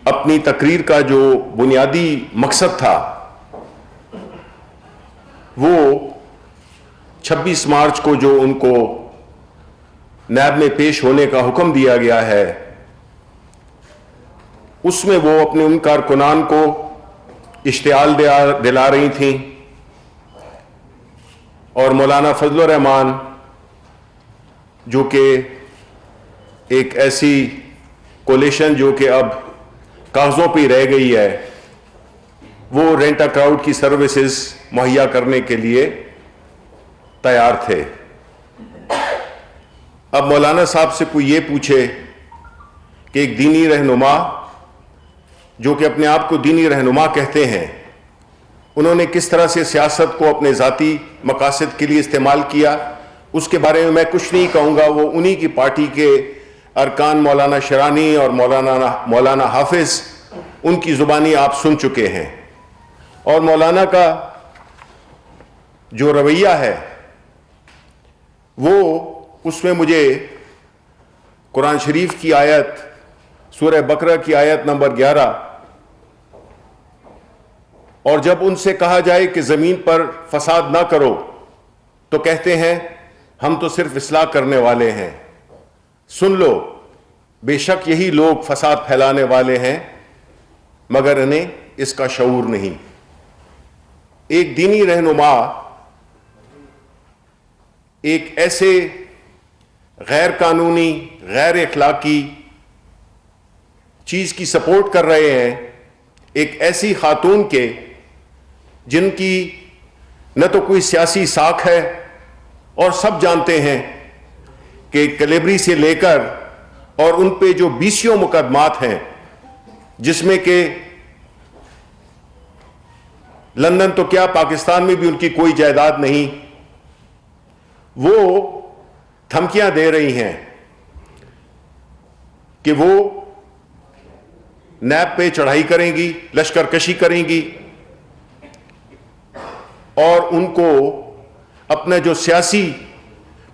اپنی تقریر کا جو بنیادی مقصد تھا وہ 26 مارچ کو جو ان کو نیب میں پیش ہونے کا حکم دیا گیا ہے، اس میں وہ اپنے ان کارکنان کو اشتعال دلا رہی تھیں، اور مولانا فضل الرحمان جو کہ ایک ایسی کولیشن جو کہ اب کاغذوں پہ رہ گئی ہے، وہ رینٹ ا کراؤڈ کی سروسز مہیا کرنے کے لیے تیار تھے۔ اب مولانا صاحب سے کوئی یہ پوچھے کہ ایک دینی رہنما جو کہ اپنے آپ کو دینی رہنما کہتے ہیں، انہوں نے کس طرح سے سیاست کو اپنے ذاتی مقاصد کے لیے استعمال کیا، اس کے بارے میں کچھ نہیں کہوں گا۔ وہ انہی کی پارٹی کے ارکان مولانا شرانی اور مولانا حافظ، ان کی زبانی آپ سن چکے ہیں۔ اور مولانا کا جو رویہ ہے وہ اس میں مجھے قرآن شریف کی آیت، سورہ بقرہ کی آیت نمبر 11، اور جب ان سے کہا جائے کہ زمین پر فساد نہ کرو تو کہتے ہیں ہم تو صرف اصلاح کرنے والے ہیں۔ سن لو، بے شک یہی لوگ فساد پھیلانے والے ہیں مگر انہیں اس کا شعور نہیں۔ ایک دینی رہنما ایک ایسے غیر قانونی، غیر اخلاقی چیز کی سپورٹ کر رہے ہیں، ایک ایسی خاتون کے جن کی نہ تو کوئی سیاسی ساکھ ہے، اور سب جانتے ہیں کہ کلیبری سے لے کر اور ان پہ جو 20 مقدمات ہیں، جس میں کہ لندن تو کیا پاکستان میں بھی ان کی کوئی جائیداد نہیں، وہ دھمکیاں دے رہی ہیں کہ وہ نیب پہ چڑھائی کریں گی، لشکر کشی کریں گی، اور ان کو اپنا جو سیاسی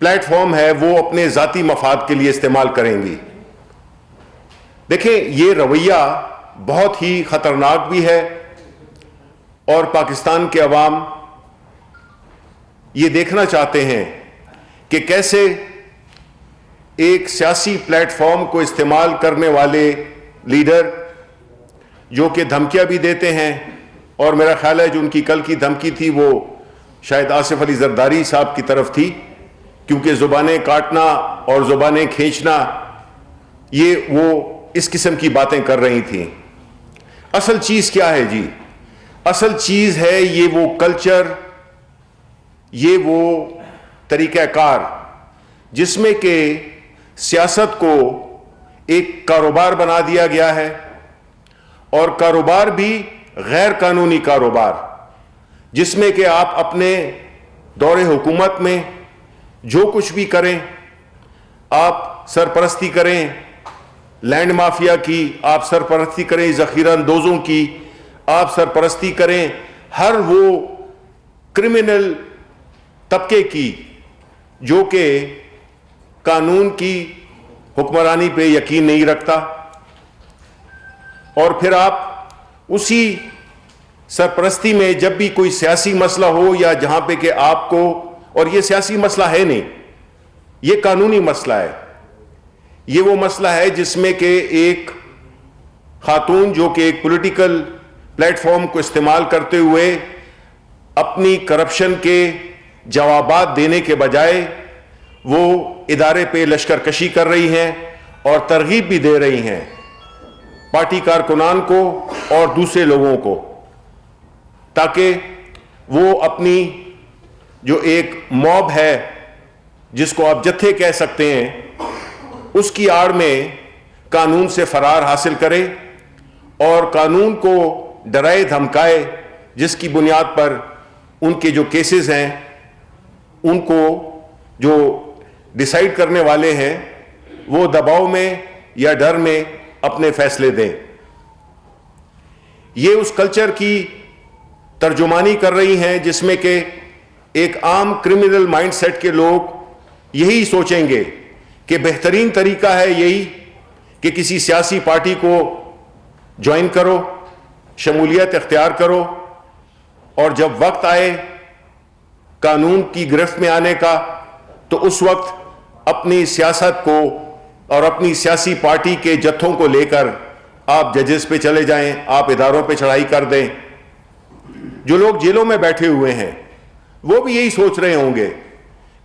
پلیٹ فارم ہے وہ اپنے ذاتی مفاد کے لیے استعمال کریں گی۔ دیکھیں، یہ رویہ بہت ہی خطرناک بھی ہے، اور پاکستان کے عوام یہ دیکھنا چاہتے ہیں کہ کیسے ایک سیاسی پلیٹ فارم کو استعمال کرنے والے لیڈر جو کہ دھمکیاں بھی دیتے ہیں، اور میرا خیال ہے جو ان کی کل کی دھمکی تھی وہ شاید آصف علی زرداری صاحب کی طرف تھی، کیونکہ زبانیں کاٹنا اور زبانیں کھینچنا، یہ وہ اس قسم کی باتیں کر رہی تھیں۔ اصل چیز کیا ہے جی؟ اصل چیز ہے یہ وہ کلچر، یہ وہ طریقہ کار جس میں کہ سیاست کو ایک کاروبار بنا دیا گیا ہے، اور کاروبار بھی غیر قانونی کاروبار، جس میں کہ آپ اپنے دور حکومت میں جو کچھ بھی کریں، آپ سرپرستی کریں لینڈ مافیا کی، آپ سرپرستی کریں ذخیرہ اندوزوں کی، آپ سرپرستی کریں ہر وہ کرمنل طبقے کی جو کہ قانون کی حکمرانی پہ یقین نہیں رکھتا، اور پھر آپ اسی سرپرستی میں جب بھی کوئی سیاسی مسئلہ ہو یا جہاں پہ کہ آپ کو، اور یہ سیاسی مسئلہ ہے نہیں، یہ قانونی مسئلہ ہے، یہ وہ مسئلہ ہے جس میں کہ ایک خاتون جو کہ ایک پولیٹیکل پلیٹ فارم کو استعمال کرتے ہوئے اپنی کرپشن کے جوابات دینے کے بجائے وہ ادارے پہ لشکر کشی کر رہی ہیں اور ترغیب بھی دے رہی ہیں پارٹی کارکنان کو اور دوسرے لوگوں کو، تاکہ وہ اپنی جو ایک موب ہے جس کو آپ جتھے کہہ سکتے ہیں، اس کی آڑ میں قانون سے فرار حاصل کرے اور قانون کو ڈرائے دھمکائے، جس کی بنیاد پر ان کے جو کیسز ہیں ان کو جو ڈیسائیڈ کرنے والے ہیں وہ دباؤ میں یا ڈر میں اپنے فیصلے دیں۔ یہ اس کلچر کی ترجمانی کر رہی ہیں جس میں کہ ایک عام کرمنل مائنڈ سیٹ کے لوگ یہی سوچیں گے کہ بہترین طریقہ ہے یہی کہ کسی سیاسی پارٹی کو جوائن کرو, شمولیت اختیار کرو, اور جب وقت آئے قانون کی گرفت میں آنے کا تو اس وقت اپنی سیاست کو اور اپنی سیاسی پارٹی کے جتھوں کو لے کر آپ ججز پہ چلے جائیں, آپ اداروں پہ چڑھائی کر دیں. جو لوگ جیلوں میں بیٹھے ہوئے ہیں وہ بھی یہی سوچ رہے ہوں گے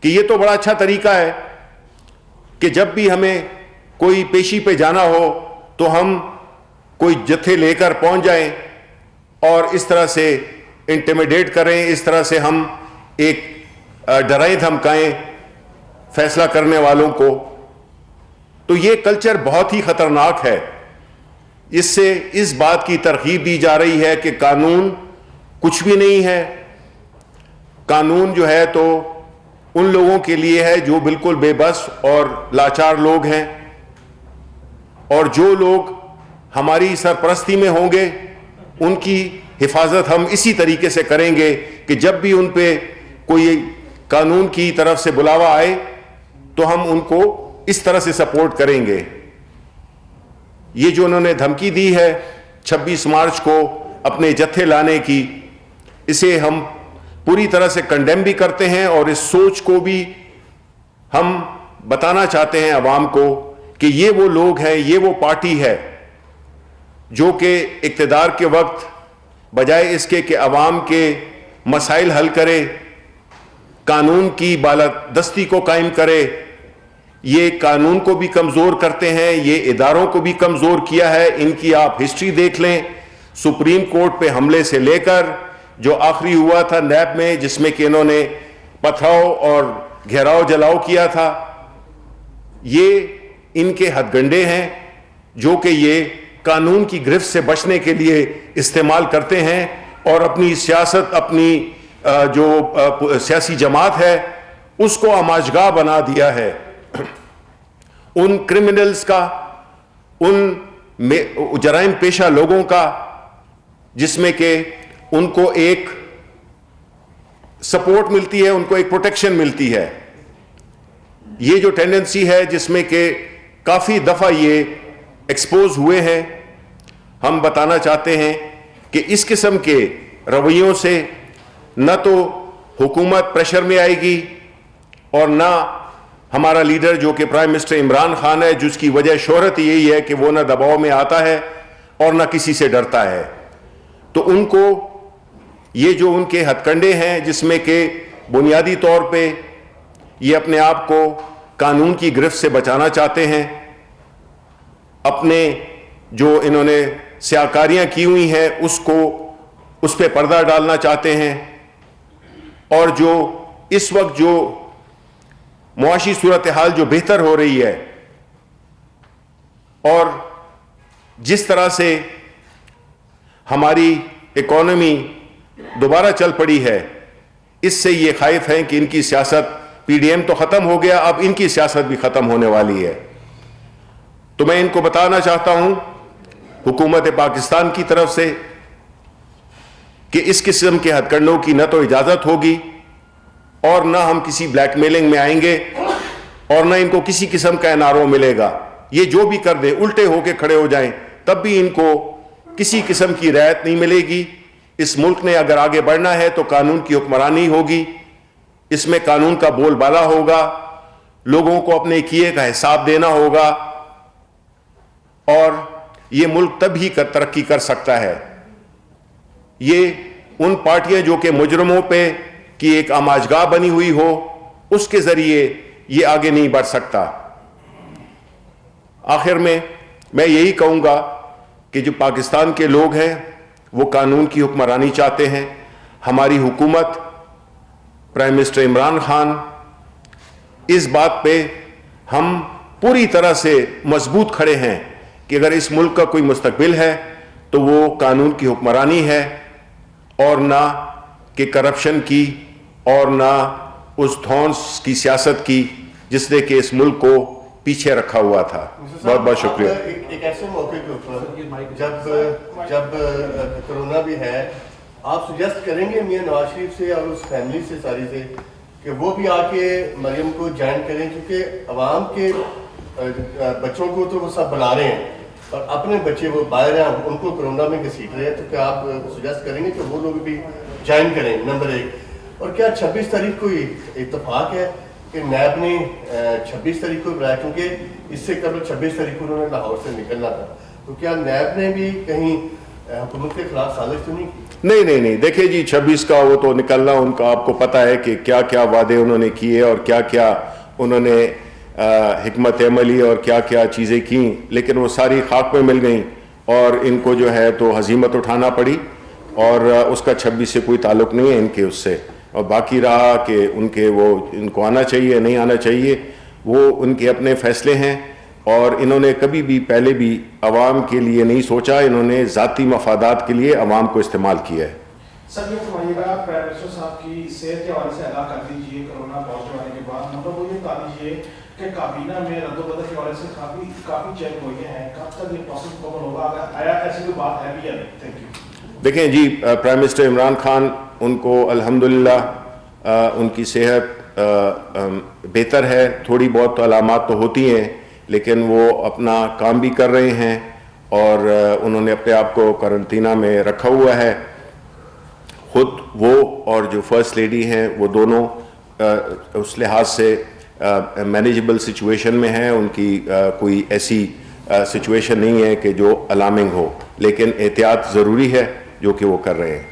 کہ یہ تو بڑا اچھا طریقہ ہے کہ جب بھی ہمیں کوئی پیشی پہ جانا ہو تو ہم کوئی جتھے لے کر پہنچ جائیں اور اس طرح سے انٹیمیڈیٹ کریں, اس طرح سے ہم ایک ڈرائیں دھمکائیں فیصلہ کرنے والوں کو. تو یہ کلچر بہت ہی خطرناک ہے. اس سے اس بات کی ترغیب دی جا رہی ہے کہ قانون کچھ بھی نہیں ہے. قانون جو ہے تو ان لوگوں کے لیے ہے جو بالکل بے بس اور لاچار لوگ ہیں, اور جو لوگ ہماری سرپرستی میں ہوں گے ان کی حفاظت ہم اسی طریقے سے کریں گے کہ جب بھی ان پہ کوئی قانون کی طرف سے بلاوا آئے تو ہم ان کو اس طرح سے سپورٹ کریں گے. یہ جو انہوں نے دھمکی دی ہے 26 مارچ کو اپنے جتھے لانے کی, اسے ہم پوری طرح سے کنڈیم بھی کرتے ہیں, اور اس سوچ کو بھی ہم بتانا چاہتے ہیں عوام کو کہ یہ وہ لوگ ہیں, یہ وہ پارٹی ہے جو کہ اقتدار کے وقت بجائے اس کے کہ عوام کے مسائل حل کرے, قانون کی بالادستی کو قائم کرے, یہ قانون کو بھی کمزور کرتے ہیں, یہ اداروں کو بھی کمزور کیا ہے. ان کی آپ ہسٹری دیکھ لیں, سپریم کورٹ پہ حملے سے لے کر جو آخری ہوا تھا نیب میں جس میں کہ انہوں نے پتھراؤ اور گھیراؤ جلاؤ کیا تھا, یہ ان کے ہتھ گنڈے ہیں جو کہ یہ قانون کی گرفت سے بچنے کے لیے استعمال کرتے ہیں, اور اپنی سیاست, اپنی جو سیاسی جماعت ہے اس کو آماجگاہ بنا دیا ہے ان کرمنلز کا, ان جرائم پیشہ لوگوں کا, جس میں کہ ان کو ایک سپورٹ ملتی ہے, ان کو ایک پروٹیکشن ملتی ہے. یہ جو ٹینڈنسی ہے جس میں کہ کافی دفعہ یہ ایکسپوز ہوئے ہیں, ہم بتانا چاہتے ہیں کہ اس قسم کے رویوں سے نہ تو حکومت پریشر میں آئے گی اور نہ ہمارا لیڈر جو کہ پرائم منسٹر عمران خان ہے, جس کی وجہ شہرت یہی ہے کہ وہ نہ دباؤ میں آتا ہے اور نہ کسی سے ڈرتا ہے. تو ان کو یہ جو ان کے ہتھ کنڈے ہیں جس میں کہ بنیادی طور پہ یہ اپنے آپ کو قانون کی گرفت سے بچانا چاہتے ہیں, اپنے جو انہوں نے سیاکاریاں کی ہوئی ہیں اس پہ پردہ ڈالنا چاہتے ہیں, اور جو اس وقت جو معاشی صورتحال جو بہتر ہو رہی ہے اور جس طرح سے ہماری اکانومی دوبارہ چل پڑی ہے, اس سے یہ خائف ہیں کہ ان کی سیاست پی ڈی ایم تو ختم ہو گیا, اب ان کی سیاست بھی ختم ہونے والی ہے. تو میں ان کو بتانا چاہتا ہوں حکومت پاکستان کی طرف سے کہ اس قسم کے ہتھ کنڈوں کی نہ تو اجازت ہوگی اور نہ ہم کسی بلیک میلنگ میں آئیں گے اور نہ ان کو کسی قسم کا انعارو ملے گا. یہ جو بھی کر دیں, الٹے ہو کے کھڑے ہو جائیں, تب بھی ان کو کسی قسم کی رعایت نہیں ملے گی. اس ملک نے اگر آگے بڑھنا ہے تو قانون کی حکمرانی ہوگی, اس میں قانون کا بول بالا ہوگا, لوگوں کو اپنے کیے کا حساب دینا ہوگا, اور یہ ملک تب ہی ترقی کر سکتا ہے. یہ ان پارٹیاں جو کہ مجرموں پہ کی ایک آماجگاہ بنی ہوئی ہو, اس کے ذریعے یہ آگے نہیں بڑھ سکتا. آخر میں یہی کہوں گا کہ جو پاکستان کے لوگ ہیں وہ قانون کی حکمرانی چاہتے ہیں. ہماری حکومت, پرائم منسٹر عمران خان, اس بات پہ ہم پوری طرح سے مضبوط کھڑے ہیں کہ اگر اس ملک کا کوئی مستقبل ہے تو وہ قانون کی حکمرانی ہے, اور نہ کہ کرپشن کی اور نہ اس دھونس کی سیاست کی جس نے کہ اس ملک کو پیچھے رکھا ہوا تھا. بہت بہت شکریہ. ایک ایسے موقع کے اوپر جب کرونا بھی ہے, آپ سجیسٹ کریں گے میاں نواز شریف سے اور اس فیملی سے ساری سے کہ وہ بھی آ کے مریم کو جوائن کریں, کیونکہ عوام کے بچوں کو تو وہ سب بلا رہے ہیں, اور اپنے بچے وہ باہر ہیں ان کو کرونا میں گھسیٹ رہے ہیں، تو کیا آپ سجیسٹ کریں گے کہ وہ لوگ بھی جوائن کریں؟ نمبر 1. اور کیا 26 تاریخ کو اتفاق ہے کہ نیب نے 26 تاریخ کو بلایا، کیونکہ اس سے قبل 26 تاریخ کو انہوں نے لاہور سے نکلنا تھا، تو کیا نیب نے بھی کہیں حکومت کے خلاف سازش تو نہیں کی؟ نہیں دیکھیں جی 26 کا وہ تو نکلنا ان کا، آپ کو پتہ ہے کہ کیا کیا وعدے انہوں نے کیے اور کیا کیا انہوں نے حکمت عملی اور کیا کیا چیزیں کیں، لیکن وہ ساری خاک میں مل گئیں اور ان کو جو ہے تو ہزیمت اٹھانا پڑی، اور اس کا 26 سے کوئی تعلق نہیں ہے ان کے اس سے. اور باقی رہا کہ ان کو آنا چاہیے نہیں آنا چاہیے، وہ ان کے اپنے فیصلے ہیں، اور انہوں نے کبھی بھی پہلے بھی عوام کے لیے نہیں سوچا، انہوں نے ذاتی مفادات کے لیے عوام کو استعمال کیا ہے. سر یہ فرمائیے گا پرائم منسٹر صاحب کی صحت کے حوالے سے اعلیٰ کر دیجیے کرونا پازیٹیو آنے کے بعد، مطلب وہ یہ بتا دیجیے کہ کابینہ میں رد و بدل کے حوالے سے کافی چیک ہوئے ہیں، کب تک یہ پروسیس مکمل ہوگا، اگر آیا ایسی کوئی بات ہے بھی یا نہیں؟ Thank you. دیکھیں g prime minister Imran Khan, ان کو الحمدللہ ان کی صحت بہتر ہے، تھوڑی بہت علامات تو ہوتی ہیں لیکن وہ اپنا کام بھی کر رہے ہیں، اور انہوں نے اپنے آپ کو قرنطینہ میں رکھا ہوا ہے. خود وہ اور جو فرسٹ لیڈی ہیں وہ دونوں اس لحاظ سے مینیجبل سچویشن میں ہیں، ان کی کوئی ایسی سچویشن نہیں ہے کہ جو الارمنگ ہو، لیکن احتیاط ضروری ہے جو کہ وہ کر رہے ہیں.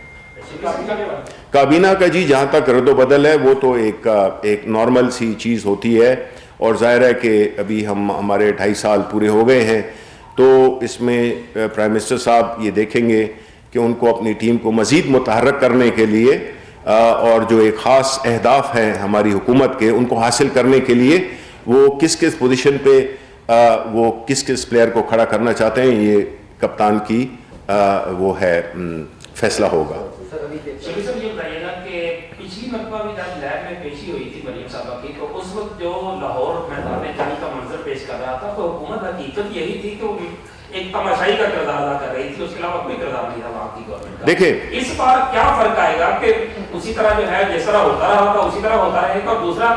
کابینہ کا جی جہاں تک رد و بدل ہے وہ تو ایک نارمل سی چیز ہوتی ہے، اور ظاہر ہے کہ ابھی ہمارے 2.5 سال پورے ہو گئے ہیں، تو اس میں پرائم منسٹر صاحب یہ دیکھیں گے کہ ان کو اپنی ٹیم کو مزید متحرک کرنے کے لیے اور جو ایک خاص اہداف ہیں ہماری حکومت کے، ان کو حاصل کرنے کے لیے وہ کس پوزیشن پہ وہ کس پلیئر کو کھڑا کرنا چاہتے ہیں، یہ کپتان کی وہ ہے فیصلہ ہوگا. شفیع صاحب یہ بتائیے گا کہ پچھلی مرتبہ بھی جب لیب میں پیشی ہوئی تھی مریم صاحبہ کی، تو اس وقت جو لاہور میدان جنگ کا منظر پیش کر رہا تھا، تو حکومت حقیقت یہی تھی کہ وہ ایک تماشائی کا کردار ادا کر رہی تھی، اس کے علاوہ کوئی کردار نہیں تھا وہاں کی گورنمنٹ کا. دیکھیں اس بار کیا فرق آئے گا کہ اسی طرح جو ہے جس طرح ہوتا رہا تھا اسی طرح ہوتا رہے گا؟ اور دوسرا،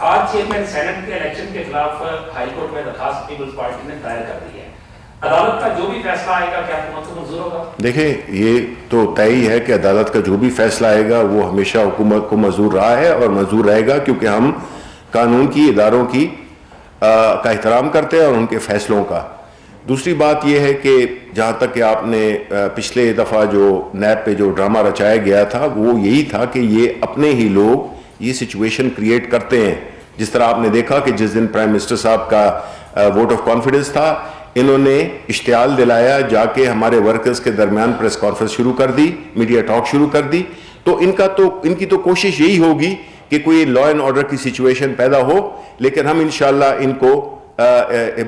آج چیئرمین سینٹ کے الیکشن کے خلاف ہائی کورٹ میں درخواست پیپلز پارٹی نے دائر کر دی ہے، عدالت کا جو بھی فیصلہ آئے گا کیا حکومت کو منظور ہوگا؟ دیکھیں یہ تو طے ہی ہے کہ عدالت کا جو بھی فیصلہ آئے گا وہ ہمیشہ حکومت کو منظور رہا ہے اور منظور رہے گا، کیونکہ ہم قانون کی اداروں کی کا احترام کرتے ہیں اور ان کے فیصلوں کا. دوسری بات یہ ہے کہ جہاں تک کہ آپ نے پچھلے دفعہ جو نیب پہ جو ڈرامہ رچایا گیا تھا وہ یہی تھا کہ یہ اپنے ہی لوگ یہ سچویشن کریٹ کرتے ہیں. جس طرح آپ نے دیکھا کہ جس دن پرائم منسٹر صاحب کا ووٹ آف کانفیڈنس تھا، انہوں نے اشتعال دلایا، جا کے ہمارے ورکرز کے درمیان پریس کانفرنس شروع کر دی، میڈیا ٹاک شروع کر دی. تو ان کی تو کوشش یہی ہوگی کہ کوئی لا اینڈ آرڈر کی سچویشن پیدا ہو، لیکن ہم انشاءاللہ ان کو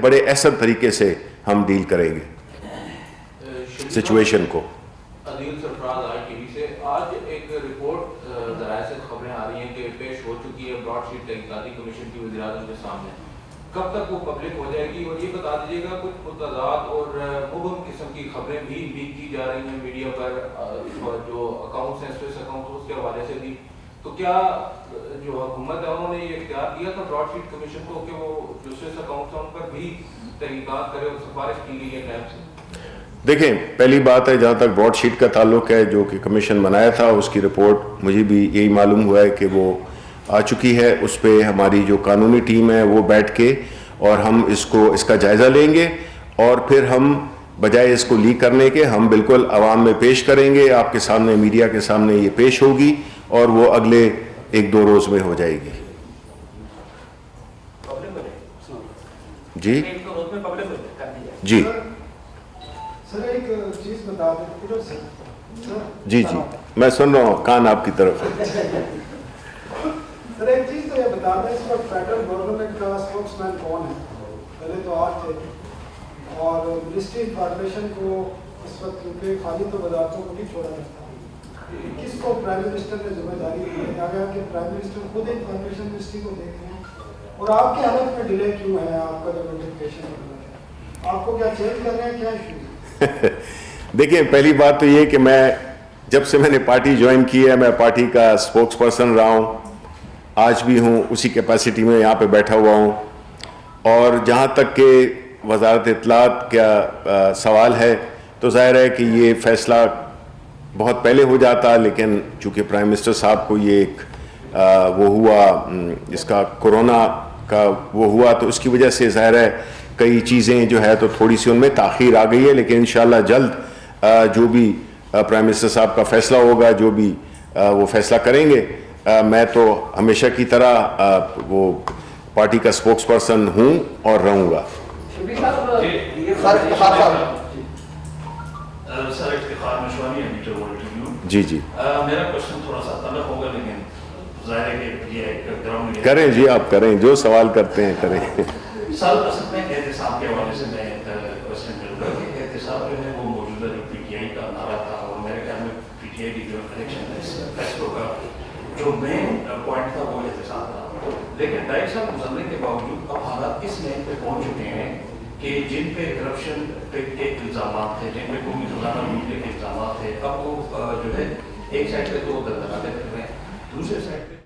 بڑے احسن طریقے سے ہم ڈیل کریں گے سچویشن کو. عدیل سرفراز آئی ٹی وی سے. آج ایک رپورٹ ذرائع سے خبریں آ رہی ہیں کہ پیش ہو چکی ہے براڈ شیٹ تحقیقاتی کمیشن کی وزیر اعظم کے سامنے، کب تک وہ پبلک ہو جائے گی؟ اور یہ بتا دیجیے گا کچھ متضاد اور مبہم قسم کی خبریں بھی لیک کی جا رہی ہیں میڈیا پر، جو اکاؤنٹس ہیں سوئس اکاؤنٹس اس کے حوالے سے بھی، تو کیا جو حکومت ہے انہوں نے یہ اختیار دیا تھا براڈ شیٹ کمیشن کو کہ وہ جو سوئس اکاؤنٹس ہیں ان پر بھی تحقیقات کرے اور سفارش کی گئی ہے نیب سے؟ دیکھیں پہلی بات ہے جہاں تک براڈ شیٹ کا تعلق ہے، جو کہ کمیشن بنایا تھا اس کی رپورٹ مجھے بھی یہی معلوم ہوا ہے کہ وہ آ چکی ہے. اس پہ ہماری جو قانونی ٹیم ہے وہ بیٹھ کے اور ہم اس کا جائزہ لیں گے، اور پھر ہم بجائے اس کو لیک کرنے کے ہم بالکل عوام میں پیش کریں گے، آپ کے سامنے میڈیا کے سامنے یہ پیش ہوگی اور وہ اگلے 1-2 روز میں ہو جائے گی. جی جی سر ایک چیز بتا دیں. جی میں سن رہا ہوں، کان آپ کی طرف ہے. سر ایک چیز تو یہ بتا دیں، اس وقت فیڈرل گورنمنٹ کا اسپوکس مین کون ہے؟ پہلے تو آپ تھے، اور منسٹری کارپوریشن کو اس وقت کیونکہ خالی تو وزارتوں کو نہیں چھوڑا جاتا، کس کو پرائم منسٹر نے ذمہ داری دی ہے؟ اگر کہ پرائم منسٹر خود ایک کارپوریشن منسٹری کو دیکھتے ہیں، اور آپ کے حالت میں ڈیلے کیوں ہے؟ آپ کا جو نوٹیفکیشن ہے آپ کو کیا چینج کر رہے ہیں، کیا ایشو ہے؟ دیکھیں پہلی بات تو یہ کہ جب سے میں نے پارٹی جوائن کی ہے میں پارٹی کا اسپوکس پرسن رہا ہوں، آج بھی ہوں، اسی کیپیسٹی میں یہاں پہ بیٹھا ہوا ہوں. اور جہاں تک کہ وزارت اطلاعات کا سوال ہے تو ظاہر ہے کہ یہ فیصلہ بہت پہلے ہو جاتا، لیکن چونکہ پرائم منسٹر صاحب کو یہ ایک وہ ہوا، اس کا کورونا کا وہ ہوا، تو اس کی وجہ سے ظاہر ہے کئی چیزیں جو ہے تو تھوڑی سی ان میں تاخیر آ گئی ہے، لیکن انشاءاللہ جلد جو بھی پرائم منسٹر صاحب کا فیصلہ ہوگا، جو بھی وہ فیصلہ کریں گے، میں تو ہمیشہ کی طرح وہ پارٹی کا اسپوکس پرسن ہوں اور رہوں گا۔ سر افتخار مشوانی ہے میٹر ورلڈ ٹریبیون۔ جی جی میرا کوشچن تھوڑا سا طلب ہوگا، لیکن ظاہر ہے کہ یہ ایک گراؤنڈ کریں جی، آپ کریں، جو سوال کرتے ہیں کریں۔ سر اصل میں احتساب کے حوالے سے میں کوشچن کروں گا کہ احتساب جو ہے وہ موجودہ جو پی ٹی آئی کا نعرہ تھا، اور میرے خیال میں پی ٹی آئی کی جو الیکشن ہے اس فیصلوں کا جو مین پوائنٹ تھا وہ احتساب تھا، لیکن ڈائر صاحب گزرنے کے باوجود اب حالات اس لائن پہ پہنچ چکے ہیں کہ جن پہ کرپشن کے الزامات تھے، جن پہ قومی خزانہ لوٹنے کے الزامات تھے، اب وہ جو ہے ایک سائڈ پہ تو